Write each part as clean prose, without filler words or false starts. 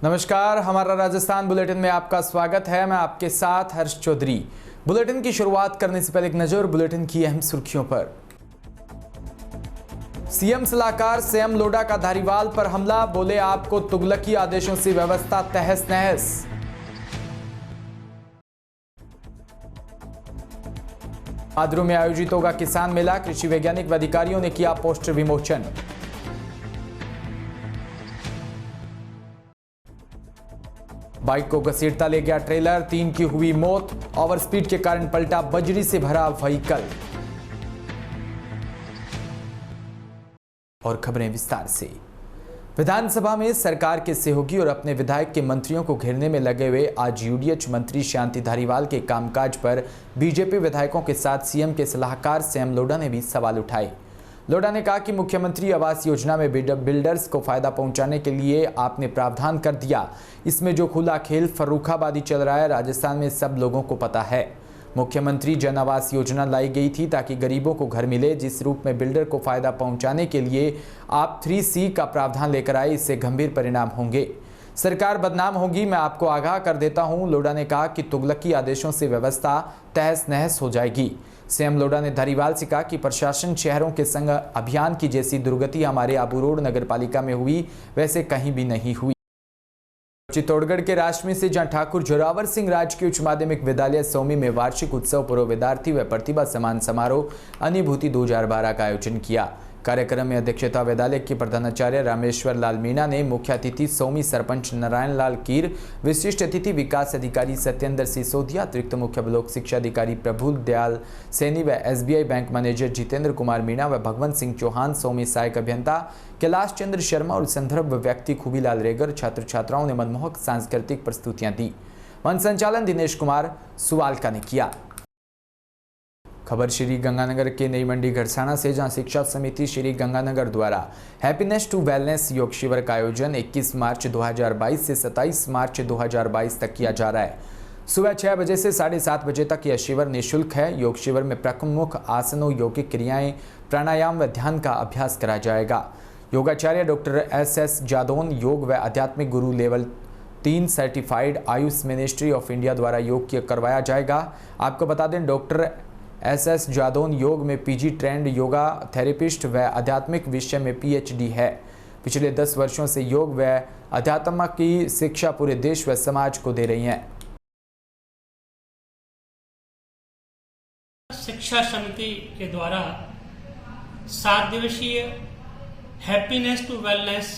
नमस्कार, हमारा राजस्थान बुलेटिन में आपका स्वागत है। मैं आपके साथ हर्ष चौधरी। बुलेटिन की शुरुआत करने से पहले एक नजर बुलेटिन की अहम सुर्खियों पर। सीएम सलाहकार सैम लोढ़ा का धारीवाल पर हमला, बोले आपको तुगलकी आदेशों से व्यवस्था तहस नहस। पादरू में आयोजित होगा किसान मेला, कृषि वैज्ञानिक व अधिकारियों ने किया पोस्टर विमोचन। बाइक को घसीटता ले गया ट्रेलर, 3 की हुई मौत, ओवर स्पीड के कारण पलटा बजरी से भरा व्हीकल। और खबरें विस्तार से। विधानसभा में सरकार के सहयोगी और अपने विधायक के मंत्रियों को घेरने में लगे हुए आज यूडीएच मंत्री शांति धारीवाल के कामकाज पर बीजेपी विधायकों के साथ सीएम के सलाहकार सैम लोढ़ा ने भी सवाल उठाए। लोढ़ा ने कहा कि मुख्यमंत्री आवास योजना में बिल्डर्स को फायदा पहुंचाने के लिए आपने प्रावधान कर दिया। इसमें जो खुला खेल फर्रुखाबादी चल रहा है, राजस्थान में सब लोगों को पता है। मुख्यमंत्री जन आवास योजना लाई गई थी ताकि गरीबों को घर मिले, जिस रूप में बिल्डर को फायदा पहुंचाने के लिए आप 3C का प्रावधान लेकर आए, इससे गंभीर परिणाम होंगे, सरकार बदनाम होगी। मैं आपको आगाह कर देता हूं। लोढ़ा ने कहा कि तुगलकी आदेशों से व्यवस्था तहस नहस हो जाएगी। सीएम लोढ़ा ने धारीवाल से कहा कि प्रशासन शहरों के संग अभियान की जैसी दुर्गति हमारे आबू रोड नगर पालिका में हुई, वैसे कहीं भी नहीं हुई। चित्तौड़गढ़ के राजमी से जहां ठाकुर जोरावर सिंह राजकीय उच्च माध्यमिक विद्यालय सोमी में वार्षिक उत्सव पूर्व विद्यार्थी व प्रतिभा सम्मान समारोह अनुभूति 2012 का आयोजन किया। कार्यक्रम में अध्यक्षता विद्यालय के प्रधानाचार्य रामेश्वर लाल मीणा ने, मुख्य अतिथि सोमी सरपंच नारायण लाल कीर, विशिष्ट अतिथि विकास अधिकारी सत्येंद्र सिसोदिया, अतिरिक्त मुख्य ब्लॉक शिक्षा अधिकारी प्रभुल दयाल सैनी व SBI bank manager Jitendra Kumar Meena व भगवंत सिंह चौहान, सोमी सहायक अभियंता कैलाश चंद्र शर्मा और संदर्भ व्यक्ति खूबीलाल रेगर, छात्र छात्राओं ने मनमोहक सांस्कृतिक प्रस्तुतियां दी। वन संचालन दिनेश कुमार सुवालका ने किया। खबर श्री गंगानगर के नई मंडी घरसाना से, जहां शिक्षा समिति श्री गंगानगर द्वारा हैप्पीनेस टू वेलनेस योग शिविर का आयोजन 21 मार्च 2022 से 27 मार्च 2022 तक किया जा रहा है। सुबह 6 बजे से 7:30 बजे तक यह शिविर निःशुल्क है। योग शिविर में प्रमुख आसनों, यौगिक क्रियाएं, प्राणायाम व ध्यान का अभ्यास कराया जाएगा। योगाचार्य डॉक्टर SS जादौन योग व आध्यात्मिक गुरु level 3 certified Ayush ministry of India द्वारा योग करवाया जाएगा। आपको बता दें, डॉक्टर SS जादौन योग में PG ट्रेंड योगा थेरेपिस्ट व आध्यात्मिक विषय में PhD है। पिछले 10 वर्षों से योग व अध्यात्म की शिक्षा पूरे देश व समाज को दे रही हैं। शिक्षा समिति के द्वारा 7 दिवसीय हैप्पीनेस टू वेलनेस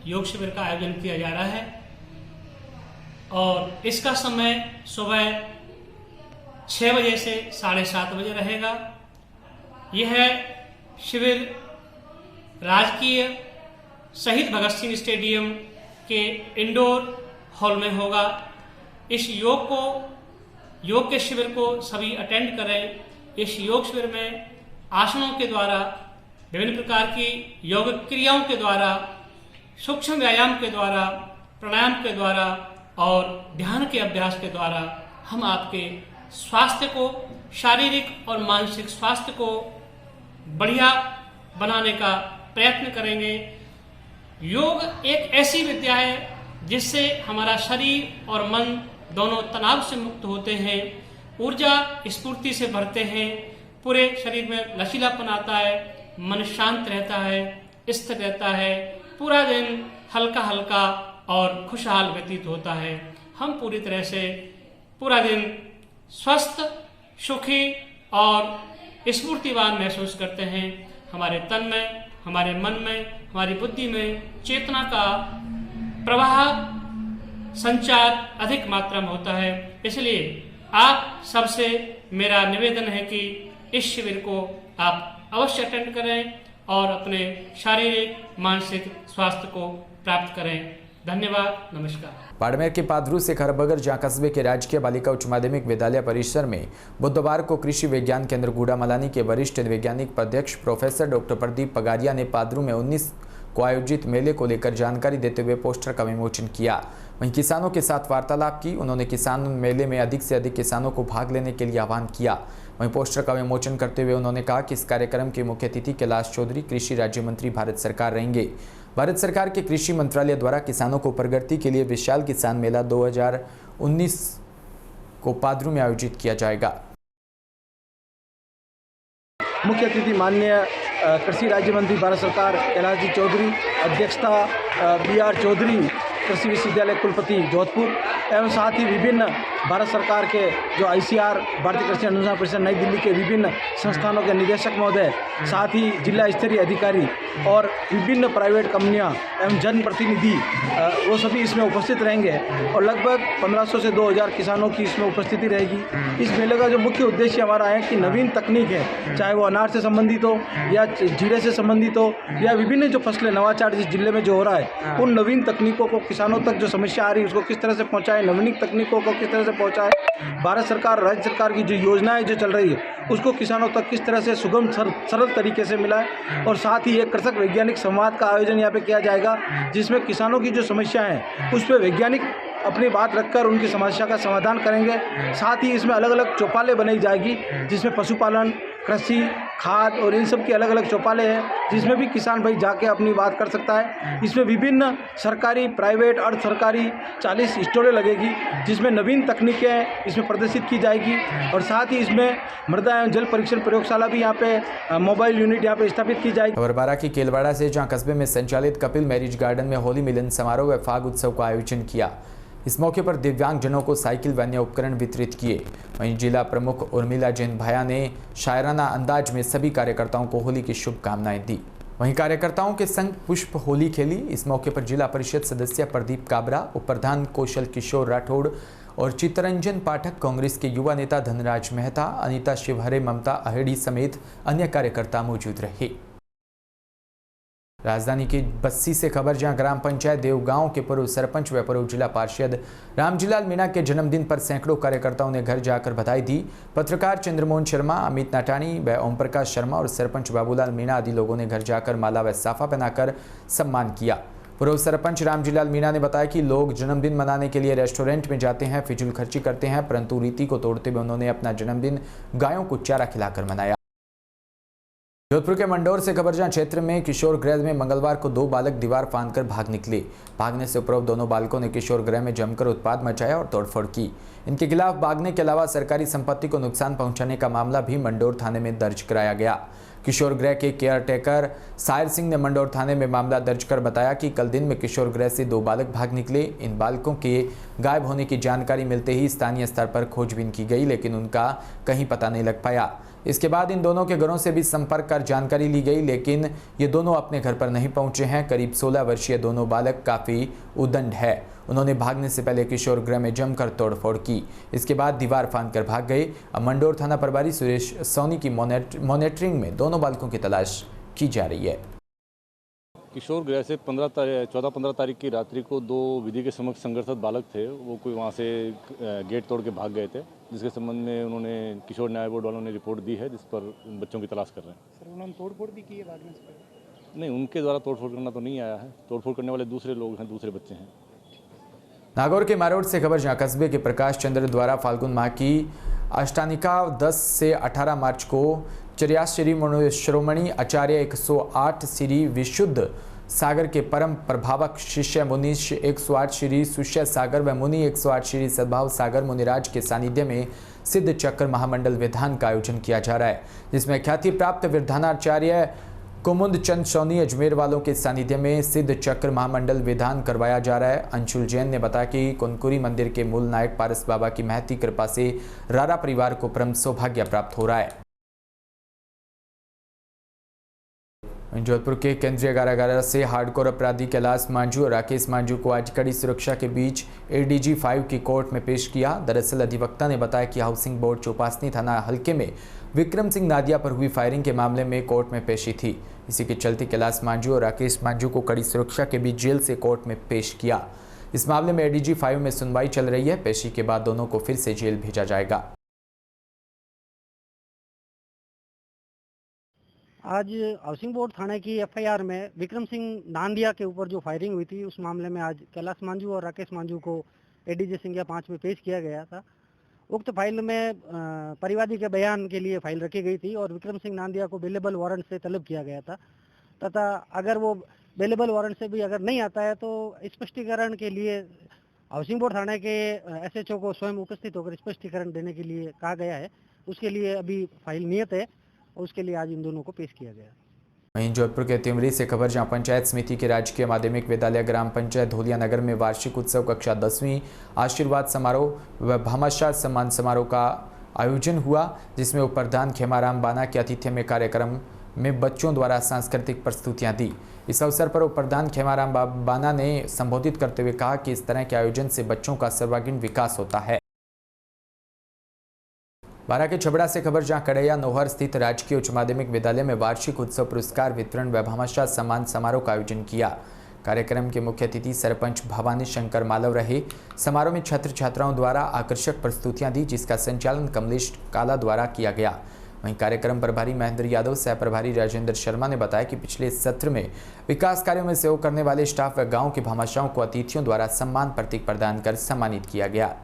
योग शिविर का आयोजन किया जा रहा है और इसका समय सुबह 6 बजे से 7:30 बजे रहेगा। यह शिविर राजकीय शहीद भगत सिंह स्टेडियम के इंडोर हॉल में होगा। इस योग के शिविर को सभी अटेंड करें। इस योग शिविर में आसनों के द्वारा, विभिन्न प्रकार की योग क्रियाओं के द्वारा, सूक्ष्म व्यायाम के द्वारा, प्राणायाम के द्वारा और ध्यान के अभ्यास के द्वारा हम आपके स्वास्थ्य को, शारीरिक और मानसिक स्वास्थ्य को बढ़िया बनाने का प्रयत्न करेंगे। योग एक ऐसी विद्या है जिससे हमारा शरीर और मन दोनों तनाव से मुक्त होते हैं, ऊर्जा स्फूर्ति से भरते हैं, पूरे शरीर में लचीलापन आता है, मन शांत रहता है, स्थिर रहता है, पूरा दिन हल्का हल्का और खुशहाल व्यतीत होता है। हम पूरी तरह से पूरा दिन स्वस्थ, सुखी और स्फूर्तिवान महसूस करते हैं। हमारे तन में, हमारे मन में, हमारी बुद्धि में चेतना का प्रवाह, संचार अधिक मात्रा में होता है। इसलिए आप सबसे मेरा निवेदन है कि इस शिविर को आप अवश्य अटेंड करें और अपने शारीरिक, मानसिक स्वास्थ्य को प्राप्त करें। धन्यवाद, नमस्कार। बाड़मेर के पादरू से खरबगर, जहां कस्बे के राजकीय बालिका उच्च माध्यमिक विद्यालय परिसर में बुधवार को कृषि विज्ञान केंद्र गूढ़ा मलानी के वरिष्ठ वैज्ञानिक अध्यक्ष प्रोफेसर डॉक्टर प्रदीप पगारिया ने पादरू में 19 को आयोजित मेले को लेकर जानकारी देते हुए पोस्टर का विमोचन किया। वहीं किसानों के साथ वार्तालाप की। उन्होंने किसान मेले में अधिक से अधिक किसानों को भाग लेने के लिए आह्वान किया। वहीं पोस्टर का विमोचन करते हुए उन्होंने कहा कि इस कार्यक्रम के मुख्य अतिथि कैलाश चौधरी कृषि राज्य मंत्री भारत सरकार रहेंगे। भारत सरकार के कृषि मंत्रालय द्वारा किसानों को प्रगति के लिए विशाल किसान मेला 2019 को पादरू में आयोजित किया जाएगा। मुख्य अतिथि माननीय कृषि राज्य मंत्री भारत सरकार कैलाश जी चौधरी, अध्यक्षता BR चौधरी कृषि विश्वविद्यालय कुलपति जोधपुर एवं साथ ही विभिन्न भारत सरकार के जो ICR भारतीय कृषि अनुसंधान परिषद नई दिल्ली के विभिन्न संस्थानों के निदेशक महोदय, साथ ही जिला स्तरीय अधिकारी और विभिन्न प्राइवेट कंपनियां एवं जनप्रतिनिधि वो सभी इसमें उपस्थित रहेंगे और लगभग 1500 से 2000 किसानों की इसमें उपस्थिति रहेगी। इस मेले का जो मुख्य उद्देश्य हमारा है कि नवीन तकनीक है, चाहे वो अनार से संबंधित हो या जीरे से संबंधित हो या विभिन्न जो फसलें नवाचार जिस जिले में जो हो रहा है, उन नवीन तकनीकों को किसानों तक जो समस्या आ रही है उसको किस तरह से पहुँचाए, नवीन तकनीकों को किस तरह से पहुँचाए, भारत सरकार राज्य सरकार की जो योजनाएं जो चल रही है उसको किसानों तक किस तरह से सुगम सरल तरीके से मिलाए। और साथ ही एक कृषक वैज्ञानिक संवाद का आयोजन यहाँ पे किया जाएगा, जिसमें किसानों की जो समस्या है उस पर वैज्ञानिक अपनी बात रखकर उनकी समस्या का समाधान करेंगे। साथ ही इसमें अलग अलग चौपालें बनाई जाएगी, जिसमें पशुपालन, कृषि, खाद और इन सब की अलग अलग चौपालें हैं, जिसमें भी किसान भाई जाके अपनी बात कर सकता है। इसमें विभिन्न सरकारी, प्राइवेट, अर्ध सरकारी 40 स्टॉलें लगेगी, जिसमें नवीन तकनीकें इसमें प्रदर्शित की जाएगी। और साथ ही इसमें मृदा एवं जल परीक्षण प्रयोगशाला भी यहाँ पे मोबाइल यूनिट यहाँ पे स्थापित की जाएगी। खबर 12 की केलवाड़ा से, जहाँ कस्बे में संचालित कपिल मैरिज गार्डन में होली मिलन समारोह व फाग उत्सव का आयोजन किया। इस मौके पर दिव्यांग जनों को साइकिल व अन्य उपकरण वितरित किए। वहीं जिला प्रमुख उर्मिला जैन भैया ने शायराना अंदाज में सभी कार्यकर्ताओं को होली की शुभकामनाएं दी। वहीं कार्यकर्ताओं के संग पुष्प होली खेली। इस मौके पर जिला परिषद सदस्य प्रदीप काबरा, उप प्रधान कौशल किशोर राठौड़ और चित्तरंजन पाठक, कांग्रेस के युवा नेता धनराज मेहता, अनिता शिवहरे, ममता अहेड़ी समेत अन्य कार्यकर्ता मौजूद रहे। राजधानी की बस्सी से खबर, जहां ग्राम पंचायत देवगांव के पूर्व सरपंच व पूर्व जिला पार्षद रामजीलाल मीणा के जन्मदिन पर सैकड़ों कार्यकर्ताओं ने घर जाकर बधाई दी। पत्रकार चंद्रमोहन शर्मा, अमित नाटानी व ओम प्रकाश शर्मा और सरपंच बाबूलाल मीणा आदि लोगों ने घर जाकर माला व साफा पहनाकर सम्मान किया। पूर्व सरपंच रामजीलाल मीणा ने बताया कि लोग जन्मदिन मनाने के लिए रेस्टोरेंट में जाते हैं, फिजूल खर्ची करते हैं, परंतु रीति को तोड़ते हुए उन्होंने अपना जन्मदिन गायों को चारा खिलाकर मनाया। जोधपुर के मंडौर से खबर, जहां क्षेत्र में किशोर गृह में मंगलवार को 2 बालक दीवार फांदकर भाग निकले। भागने से उपरोक्त दोनों बालकों ने किशोर गृह में जमकर उत्पात मचाया और तोड़फोड़ की। इनके खिलाफ भागने के अलावा सरकारी संपत्ति को नुकसान पहुंचाने का मामला भी मंडौर थाने में दर्ज कराया गया। किशोर गृह के केयरटेकर सायर सिंह ने मंडौर थाने में मामला दर्ज कर बताया कि कल दिन में किशोर गृह से 2 बालक भाग निकले। इन बालकों के गायब होने की जानकारी मिलते ही स्थानीय स्तर पर खोजबीन की गई, लेकिन उनका कहीं पता नहीं लग पाया। इसके बाद इन दोनों के घरों से भी संपर्क कर जानकारी ली गई, लेकिन ये दोनों अपने घर पर नहीं पहुंचे हैं। करीब 16 वर्षीय दोनों बालक काफ़ी उद्दंड है। उन्होंने भागने से पहले किशोर गृह में जमकर तोड़फोड़ की, इसके बाद दीवार फांदकर भाग गए। अब मंडौर थाना प्रभारी सुरेश सोनी की मॉनिटरिंग में दोनों बालकों की तलाश की जा रही है। किशोर गृह से 14-15 तारीख की रात्रि को 2 विधि के समक्ष संघर्षरत बालक थे, वो कोई वहाँ से गेट तोड़ के भाग गए थे, जिसके संबंध में उन्होंने किशोर न्याय बोर्ड वालों ने रिपोर्ट दी है, जिस पर उन बच्चों की तलाश कर रहे हैं। सर, उन्होंने तोड़फोड़ भी की है भागने से पहले? नहीं, उनके द्वारा तोड़फोड़ करना तो नहीं आया है। तोड़फोड़ करने वाले दूसरे लोग हैं, दूसरे बच्चे हैं। नागौर के मारोड से खबर, जहाँ कस्बे के प्रकाश चंद्र द्वारा फाल्गुन माह की अष्टानिका 10 से 18 मार्च को 84 श्रोमणी आचार्य 108 श्री विशुद्ध सागर के परम प्रभावक शिष्य मुनि 108 श्री सुष्य सागर व मुनि 108 श्री सद्भाव सागर मुनिराज के सानिध्य में सिद्ध चक्र महामंडल विधान का आयोजन किया जा रहा है, जिसमें ख्याति प्राप्त विधानाचार्य कुमुद चंद सोनी अजमेर वालों के सानिध्य में सिद्ध चक्र महामंडल विधान करवाया जा रहा है। अंशुल जैन ने बताया कि कुनकुरी मंदिर के मूल नायक पारस बाबा की महती कृपा से रारा परिवार को परम सौभाग्य प्राप्त हो रहा है। जोधपुर के केंद्रीय कारागार से हार्डकोर अपराधी कैलाश मांझू और राकेश मांझू को आज कड़ी सुरक्षा के बीच ADG 5 की कोर्ट में पेश किया। दरअसल अधिवक्ता ने बताया कि हाउसिंग बोर्ड चौपासनी थाना हल्के में विक्रम सिंह नादिया पर हुई फायरिंग के मामले में कोर्ट में पेशी थी। इसी के चलते कैलाश मांझू और राकेश मांझू को कड़ी सुरक्षा के बीच जेल से कोर्ट में पेश किया। इस मामले में ADG 5 में सुनवाई चल रही है। पेशी के बाद दोनों को फिर से जेल भेजा जाएगा। आज हाउसिंग बोर्ड थाने की FIR में विक्रम सिंह नांदिया के ऊपर जो फायरिंग हुई थी, उस मामले में आज कैलाश मांझू और राकेश मांझू को ADG संज्ञा 5 में पेश किया गया था। उक्त फाइल में परिवादी के बयान के लिए फाइल रखी गई थी और विक्रम सिंह नांदिया को बेलेबल वारंट से तलब किया गया था तथा अगर वो बेलेबल वारंट से भी अगर नहीं आता है तो स्पष्टीकरण के लिए हाउसिंग बोर्ड थाने के SHO को स्वयं उपस्थित होकर स्पष्टीकरण देने के लिए कहा गया है। उसके लिए अभी फाइल नियत है और उसके लिए आज इन दोनों को पेश किया गया। वहीं जोधपुर के तिमरी से खबर, जहां पंचायत समिति के राजकीय माध्यमिक विद्यालय ग्राम पंचायत धोलिया नगर में वार्षिक उत्सव कक्षा 10वीं आशीर्वाद समारोह व भामाशाह सम्मान समारोह का आयोजन हुआ, जिसमें उप प्रधान खेमाराम बाना के आतिथ्य में कार्यक्रम में बच्चों द्वारा सांस्कृतिक प्रस्तुतियां दी। इस अवसर पर उप प्रधान खेमाराम बाना ने संबोधित करते हुए कहा कि इस तरह के आयोजन से बच्चों का सर्वांगीण विकास होता है। बारा के छबड़ा से खबर, जहां कड़ैया नोहर स्थित राजकीय उच्च माध्यमिक विद्यालय में वार्षिक उत्सव पुरस्कार वितरण व भामाशाह सम्मान समारोह का आयोजन किया। कार्यक्रम के मुख्य अतिथि सरपंच भवानी शंकर मालव रहे। समारोह में छात्र छात्राओं द्वारा आकर्षक प्रस्तुतियां दी, जिसका संचालन कमलेश काला द्वारा किया गया। वहीं कार्यक्रम प्रभारी महेंद्र यादव, सह प्रभारी राजेंद्र शर्मा ने बताया कि पिछले सत्र में विकास कार्यों में सहयोग करने वाले स्टाफ व गाँव के भामाशाहों को अतिथियों द्वारा सम्मान प्रतीक प्रदान कर सम्मानित किया गया।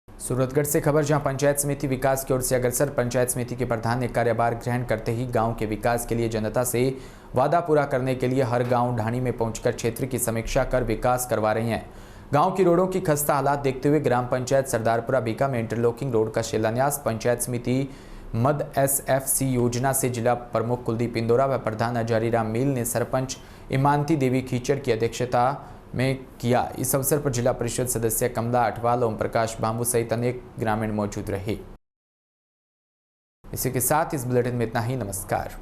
सूरतगढ़ से खबर, जहां पंचायत समिति विकास की ओर से अग्रसर पंचायत समिति के प्रधान ने कार्यभार ग्रहण करते ही गांव के विकास के लिए जनता से वादा पूरा करने के लिए हर गांव ढाणी में पहुंचकर क्षेत्र की समीक्षा कर विकास करवा रहे हैं। गांव की रोडों की खस्ता हालात देखते हुए ग्राम पंचायत सरदारपुरा बीका में इंटरलॉकिंग रोड का शिलान्यास पंचायत समिति मद SFC योजना से जिला प्रमुख कुलदीप इंदौरा व प्रधान हजारीराम मील ने सरपंच इमानती देवी खीचड़ की अध्यक्षता में किया। इस अवसर पर जिला परिषद सदस्य कमला अठवाल, ओम प्रकाश बांबू सहित अनेक ग्रामीण मौजूद रहे। इसी के साथ इस बुलेटिन में इतना ही। नमस्कार।